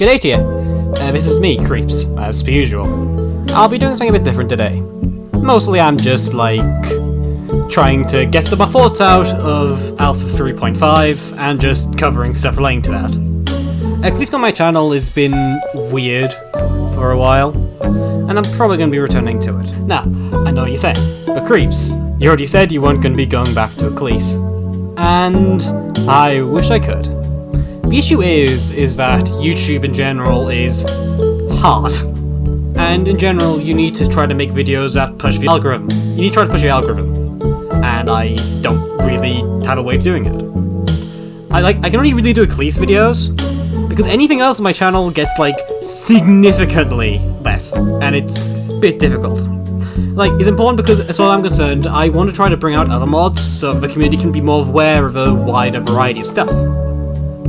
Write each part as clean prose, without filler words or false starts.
G'day to you. This is me, Creeps, as per usual. I'll be doing something a bit different today. Mostly I'm just, trying to get some of my thoughts out of Alpha 3.5 and just covering stuff relating to that. At least on my channel has been weird for a while, and I'm probably going to be returning to it. Now, I know what you're saying, but Creeps, you already said you weren't going to be going back to Eccles. And I wish I could. The issue is that YouTube in general is hard. And in general, you need to try to make videos that push the algorithm. You need to try to push your algorithm. And I don't really have a way of doing it. I can only really do Eccles videos, because anything else on my channel gets, significantly less. And it's a bit difficult. It's important because, as far as I'm concerned, I want to try to bring out other mods so the community can be more aware of a wider variety of stuff.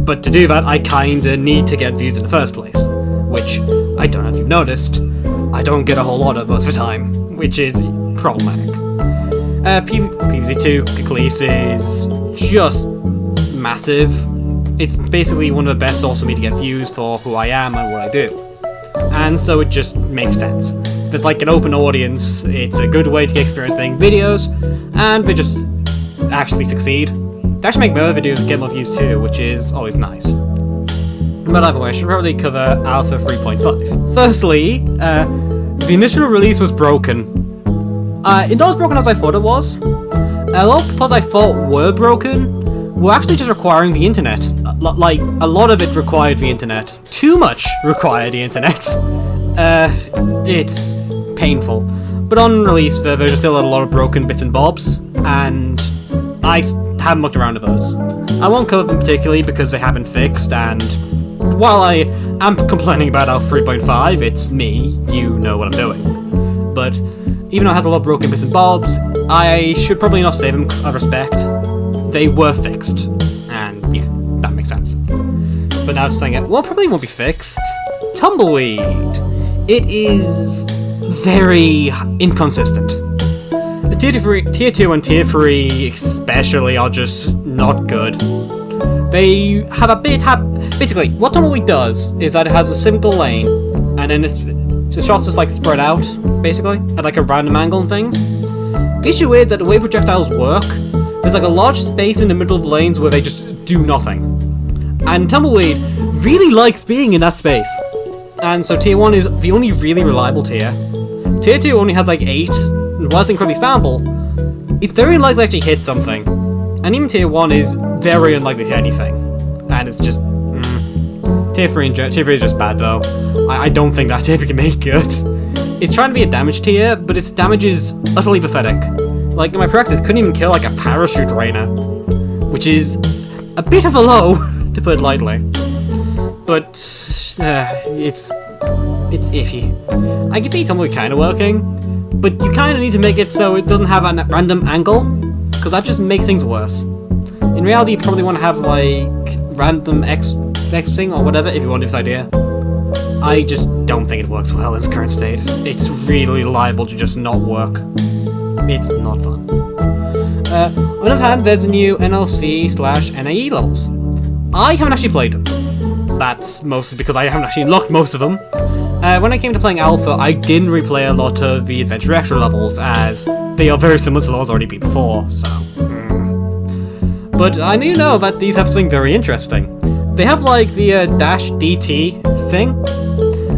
But to do that, I kinda need to get views in the first place, which, I don't know if you've noticed, I don't get a whole lot of most of the time, which is problematic. PvZ2 Eccles is just massive. It's basically one of the best sources for me to get views for who I am and what I do. And so it just makes sense. There's an open audience, it's a good way to get experience making videos, and they just actually succeed. They actually make more videos get more views too, which is always nice. But either way, I should probably cover Alpha 3.5. Firstly, the initial release was broken. It's not as broken as I thought it was. A lot of parts I thought were broken were actually just requiring the internet. A lot of it required the internet. Too much required the internet. It's painful. But on release, there's still a lot of broken bits and bobs, and I haven't looked around at those. I won't cover them particularly because they haven't fixed, and while I am complaining about Alpha 3.5, it's me, you know what I'm doing. But even though it has a lot of broken bits and bobs, I should probably not save them out of respect. They were fixed, and yeah, that makes sense. But now it's saying it, well, probably won't be fixed. Tumbleweed. It is very inconsistent. Tier 2 and Tier 3 especially are just not good. They have basically, what Tumbleweed does is that it has a single lane, and then the shots just spread out, basically, at a random angle and things. The issue is that the way projectiles work, there's a large space in the middle of the lanes where they just do nothing. And Tumbleweed really likes being in that space. And so Tier 1 is the only really reliable tier. Tier 2 only has 8, and whilst incredibly spammable, it's very unlikely to actually hit something. And even Tier 1 is very unlikely to hit anything. And it's just... Tier 3 is just bad though. I don't think that tier can make good. It's trying to be a damage tier, but its damage is utterly pathetic. In my practice, couldn't even kill a parachute rainer. Which is a bit of a low, to put it lightly. But it's iffy. I can see Tumbleweed kinda working, but you kinda need to make it so it doesn't have a random angle, because that just makes things worse. In reality, you probably want to have random X thing or whatever if you want this idea. I just don't think it works well in its current state. It's really liable to just not work. It's not fun. On the other hand, there's the new NLC/NAE levels. I haven't actually played them. That's mostly because I haven't actually unlocked most of them. When I came to playing Alpha, I didn't replay a lot of the Adventure Extra levels, as they are very similar to those already beat before, so... But I do know that these have something very interesting. They have, the -DT thing,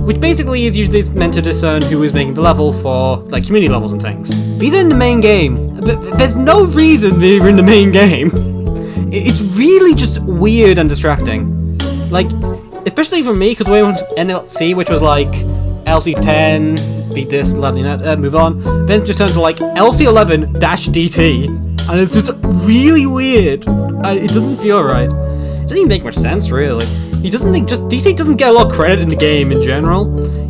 which basically is usually meant to discern who is making the level for, community levels and things. These are in the main game. There's no reason they're in the main game. It's really just weird and distracting. Especially for me, because the way it was NLC, which was LC10, beat this, move on, then it just turned to LC11-DT, and it's just really weird. It doesn't feel right. It doesn't even make much sense, really. DT doesn't get a lot of credit in the game in general.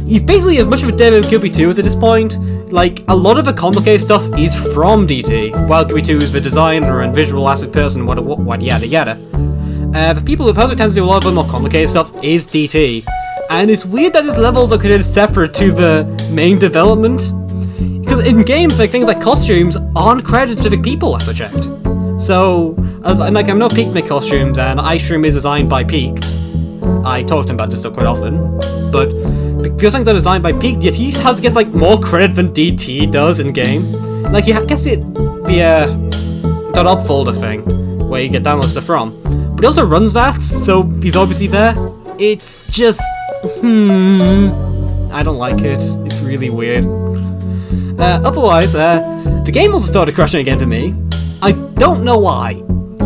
He's basically as much of a dev as QB2 is at this point. A lot of the complicated stuff is from DT, while QB2 is the designer and visual asset person, what yada yada. The people who tend to do a lot of the more complicated stuff is DT, and it's weird that his levels are considered separate to the main development, because in games things like costumes aren't credited to specific people, last I checked. So, I'm no Peak make costumes, and Ice Stream is designed by Peaked, I talk to him about this stuff quite often, but because things are designed by Peak, yet he gets like more credit than DT does in game. Like he gets it via .up folder thing, where you get download stuff from, but he also runs that, so he's obviously there. It's just, I don't like it. It's really weird. Otherwise, the game also started crashing again for me. I don't know why.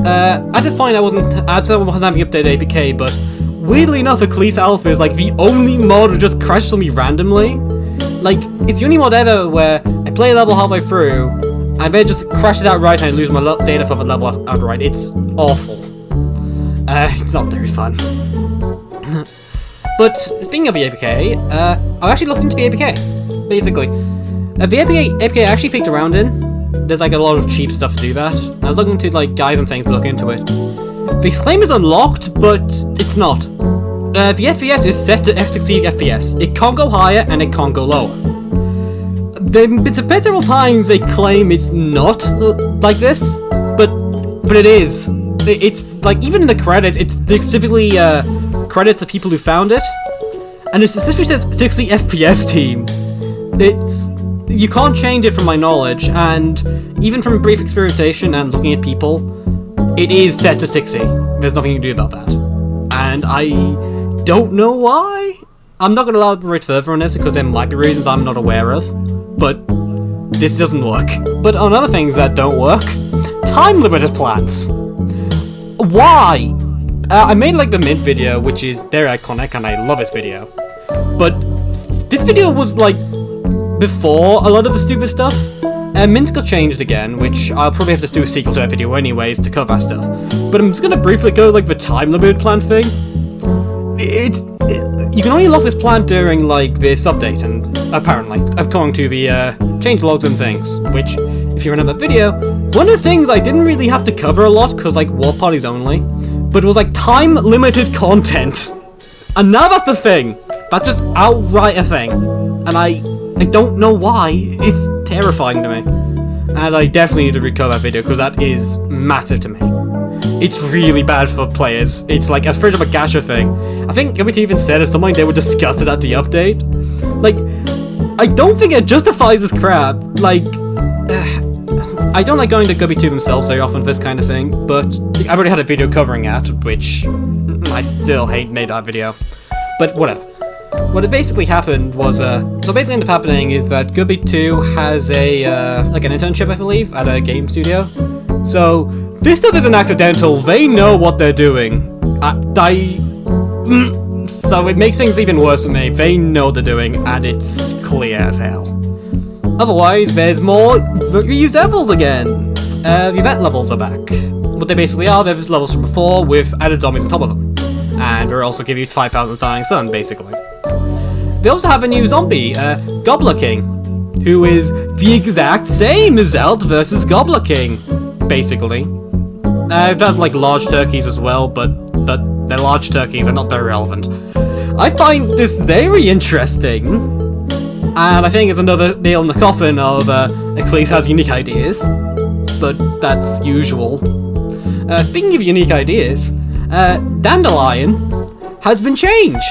At this point I wasn't having updated APK, but weirdly enough, Eclipse Alpha is like the only mod that just crashes on me randomly. Like, it's the only mod ever where I play a level halfway through, and then it just crashes outright and I lose my data for the level outright. It's awful. It's not very fun. But, speaking of the APK, I'm actually looking into the APK, basically. The APK I actually peeked around in. There's like a lot of cheap stuff to do that. I was looking to like guides and things to look into it. The claim is unlocked, but it's not. The FPS is set to 60 FPS. It can't go higher and it can't go lower. It's appeared several times they claim it's not like this, but it is. It's like, even in the credits, it's specifically credits to people who found it, and it specifically says 60 FPS team. You can't change it from my knowledge, and even from brief experimentation and looking at people, it is set to 60. There's nothing you can do about that. And I don't know why. I'm not going to elaborate further on this because there might be reasons I'm not aware of, but this doesn't work. But on other things that don't work, time limited plans. Why? I made like the Mint video, which is very iconic, and I love this video. But this video was like before a lot of the stupid stuff. Mint got changed again, which I'll probably have to do a sequel to that video anyways to cover that stuff. But I'm just gonna briefly go like the time limited plan thing. You can only unlock this plan during like this update, and apparently, according to the change logs and things, which, if you remember that video, one of the things I didn't really have to cover a lot, because like war parties only, but it was like time limited content. And now that's a thing. That's just outright a thing. And I don't know why. It's terrifying to me. And I definitely need to recover that video, because that is massive to me. It's really bad for players. It's like a fridge of a gacha thing. I think WT even said at some point they were disgusted at the update. Like, I don't think it justifies this crap. Like, I don't like going to GubbyTube themselves very often for this kind of thing, but I've already had a video covering that, which I still made that video. But whatever. What it basically happened was, so basically ended up happening is that GubbyTube has a, like an internship, I believe, at a game studio. So, this stuff isn't accidental, they know what they're doing. So it makes things even worse for me. They know what they're doing, and it's clear as hell. Otherwise, there's more reused levels again. The event levels are back. What they basically are, they're just levels from before with added zombies on top of them. And they'll also give you 5,000 Starting Sun, basically. They also have a new zombie, Gobbler King, who is the exact same as Zeld versus Gobbler King, basically. It has like large turkeys as well, but they're large turkeys are not very relevant. I find this very interesting, and I think it's another nail in the coffin of Eclipse has unique ideas, but that's usual. Speaking of unique ideas, Dandelion has been changed,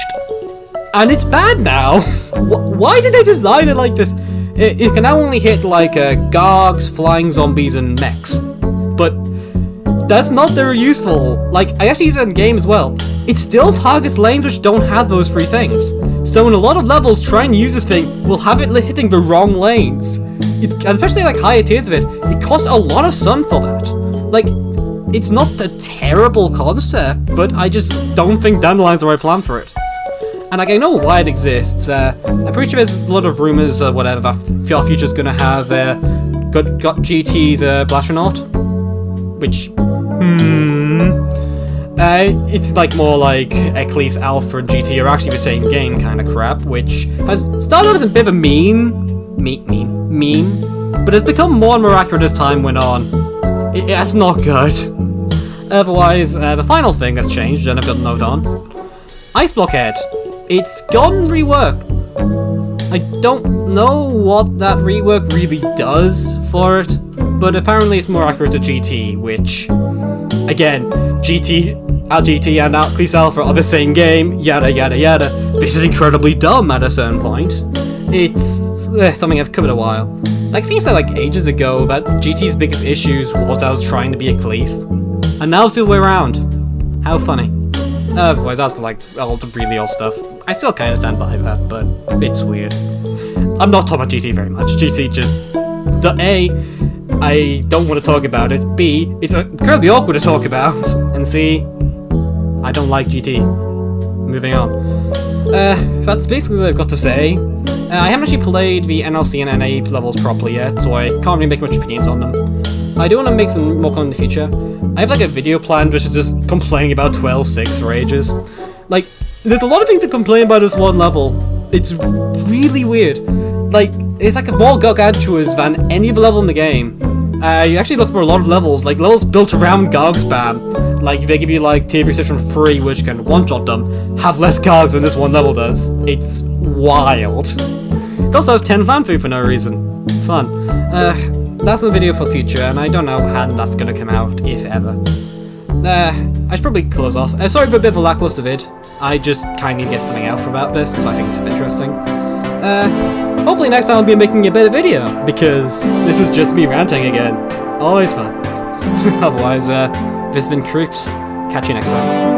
and it's bad now. Why did they design it like this? It can now only hit like gargs, flying zombies, and mechs, but that's not very useful. Like, I actually use it in game as well. It still targets lanes which don't have those three things. So in a lot of levels, trying to use this thing will have it hitting the wrong lanes. Especially like higher tiers of it, it costs a lot of sun for that. Like, it's not a terrible concept, but I just don't think Dandelion's the right plan for it. And like, I know why it exists. I'm pretty sure there's a lot of rumors or whatever that VR Future's gonna have got GT's Blastronaut, which it's like more like Eclipse Alpha and GT are actually the same game kind of crap, which has started off as a bit of a meme, but has become more and more accurate as time went on. That's not good. Otherwise, the final thing that's changed, and I've got a note on, Ice Blockhead. It's gotten reworked. I don't know what that rework really does for it, but apparently it's more accurate to GT, which, again, GT our GT and our Police Alpha are the same game, yada yada yada. This is incredibly dumb at a certain point. It's something I've covered a while. Like, I think I said like ages ago that GT's biggest issues was I was trying to be a police. And now it's the other way around. How funny. Otherwise, that's like old, really old stuff. I still kind of stand by that, but it's weird. I'm not talking about GT very much. GT just... A, I don't want to talk about it. B, it's incredibly awkward to talk about. And C, I don't like GT. Moving on. That's basically what I've got to say. I haven't actually played the NLC and NA levels properly yet, so I can't really make much opinions on them. I do want to make some more content in the future. I have like a video planned which is just complaining about 12.6 for ages. Like, there's a lot of things to complain about this one level. It's really weird. Like, it's like more gargantuous than any other level in the game. You actually look for a lot of levels, like levels built around Garg spam. Like, they give you like tier section 3, which can one-shot them, have less Gargs than this one level does. It's wild. It also has 10 fan food for no reason. Fun. That's a video for the future, and I don't know how that's gonna come out, if ever. I should probably close off. Sorry for a bit of a lackluster vid. I just kind of get something out about this, because I think it's interesting. Hopefully next time I'll be making a better video, because this is just me ranting again. Always fun. Otherwise, this has been Creeps. Catch you next time.